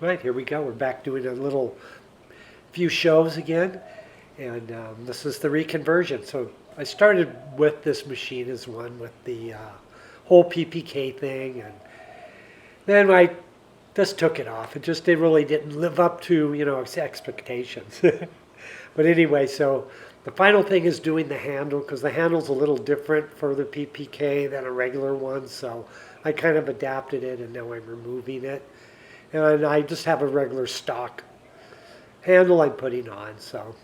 Right, here we go. We're back doing a few shows again, and this is the reconversion. So I started with this machine as one with the whole PPK thing, and then I just took it off. It really didn't live up to expectations. But anyway, so the final thing is doing the handle because the handle's a little different for the PPK than a regular one. So I kind of adapted it, and now I'm removing it. And I just have a regular stock handle I'm putting on. So,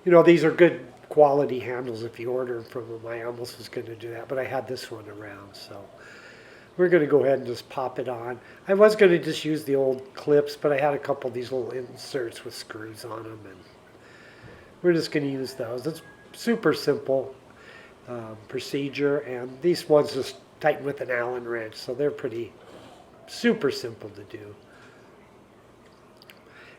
these are good quality handles if you order them from them. I almost was going to do that, but I had this one around. So we're going to go ahead and just pop it on. I was going to just use the old clips, but I had a couple of these little inserts with screws on them, and we're just going to use those. It's super simple procedure, and these ones just tighten with an Allen wrench, so they're pretty super simple to do.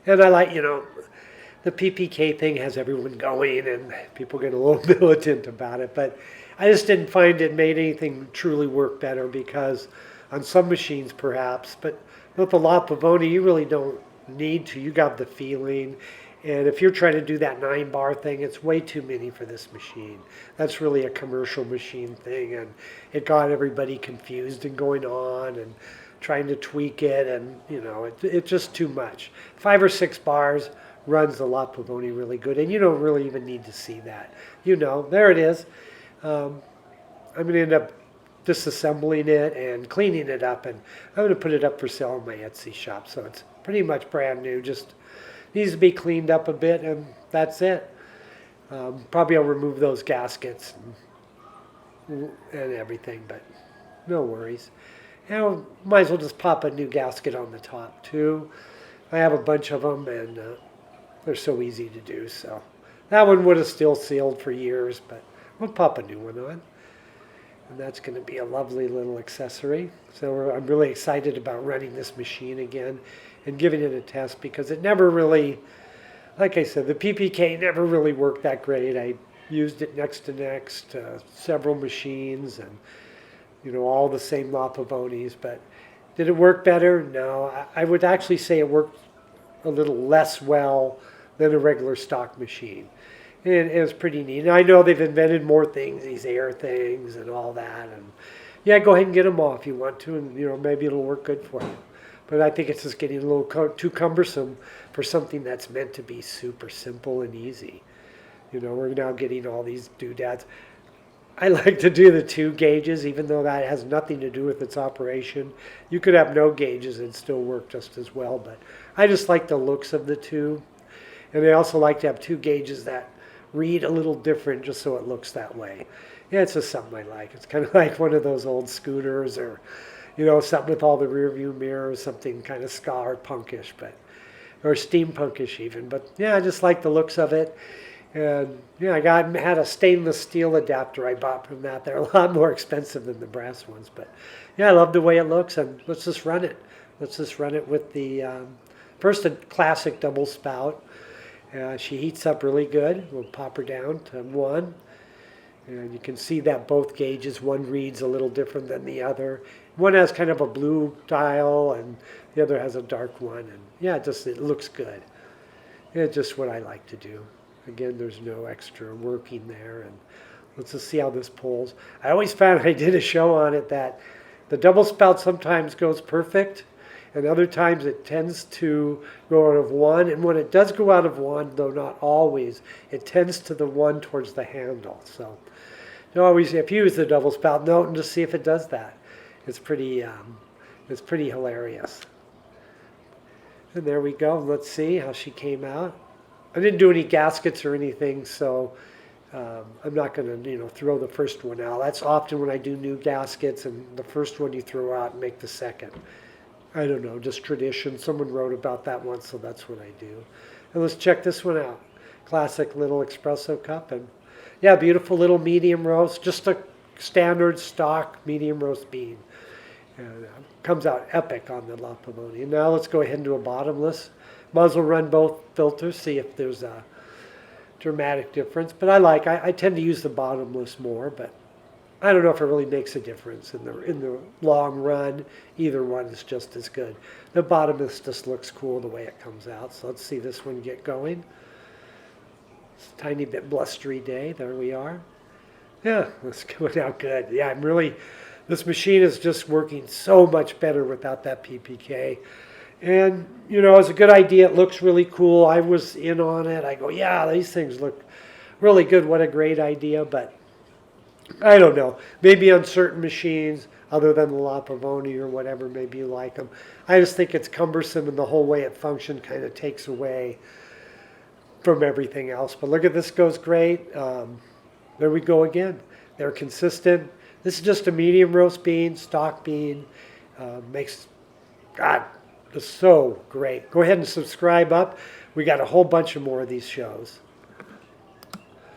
And I like, the PPK thing has everyone going and people get a little militant about it, but I just didn't find it made anything truly work better because on some machines perhaps, but with the La Pavoni you really don't need to. You got the feeling, and if you're trying to do that 9-bar thing, it's way too many for this machine. That's really a commercial machine thing, and it got everybody confused and going on and trying to tweak it, and it's just too much. 5 or 6 bars runs the La Pavoni really good, and you don't really even need to see that. There it is. I'm going to end up disassembling it and cleaning it up, and I'm going to put it up for sale in my Etsy shop. So it's pretty much brand new, just needs to be cleaned up a bit, and that's it. Probably I'll remove those gaskets and everything, but no worries. Might as well just pop a new gasket on the top too. I have a bunch of them, and they're so easy to do. So that one would have still sealed for years, but we'll pop a new one on. And that's going to be a lovely little accessory. So I'm really excited about running this machine again and giving it a test because it never really, like I said, the PPK never really worked that great. I used it next to several machines, and all the same La Pavonis, but did it work better? No, I would actually say it worked a little less well than a regular stock machine. And it was pretty neat. And I know they've invented more things, these air things and all that. And yeah, go ahead and get them all if you want to, and maybe it'll work good for you. But I think it's just getting a little too cumbersome for something that's meant to be super simple and easy. We're now getting all these doodads. I like to do the 2 gauges, even though that has nothing to do with its operation. You could have no gauges and still work just as well, but I just like the looks of the 2. And I also like to have 2 gauges that read a little different just so it looks that way. Yeah, it's just something I like. It's kind of like one of those old scooters, or, something with all the rear view mirrors, something kind of ska or punkish, or steampunkish even. But yeah, I just like the looks of it. And yeah, I had a stainless steel adapter I bought from that. They're a lot more expensive than the brass ones, but yeah, I love the way it looks, and let's just run it. Let's just run it with the first a classic double spout. She heats up really good. We'll pop her down to 1, and you can see that both gauges, one reads a little different than the other. One has kind of a blue dial, and the other has a dark one, and yeah, it looks good. It's just what I like to do. Again, there's no extra working there, and let's just see how this pulls. I always found I did a show on it that the double spout sometimes goes perfect, and other times it tends to go out of 1. And when it does go out of 1, though not always, it tends to the 1 towards the handle. So always, if you use the double spout, note and just see if it does that. It's pretty hilarious. And there we go. Let's see how she came out. I didn't do any gaskets or anything, so I'm not going to, throw the first one out. That's often when I do new gaskets, and the first one you throw out and make the second. I don't know, just tradition. Someone wrote about that once, so that's what I do. And let's check this one out. Classic little espresso cup, and yeah, beautiful little medium roast, just a standard stock medium roast bean. And comes out epic on the La Pavoni. And now let's go ahead and do a bottomless. Muzzle run both filters, see if there's a dramatic difference. But I tend to use the bottomless more, but I don't know if it really makes a difference in the long run. Either one is just as good. The bottomless just looks cool the way it comes out. So let's see this one get going. It's a tiny bit blustery day. There we are. Yeah, that's going out good. Yeah, this machine is just working so much better without that PPK. And, it's a good idea. It looks really cool. I was in on it. I go, yeah, these things look really good. What a great idea. But I don't know. Maybe on certain machines, other than the La Pavoni or whatever, maybe you like them. I just think it's cumbersome, and the whole way it functions kind of takes away from everything else. But look at this, goes great. There we go again. They're consistent. This is just a medium roast bean, stock bean. Makes, God, it's so great. Go ahead and subscribe up. We got a whole bunch of more of these shows.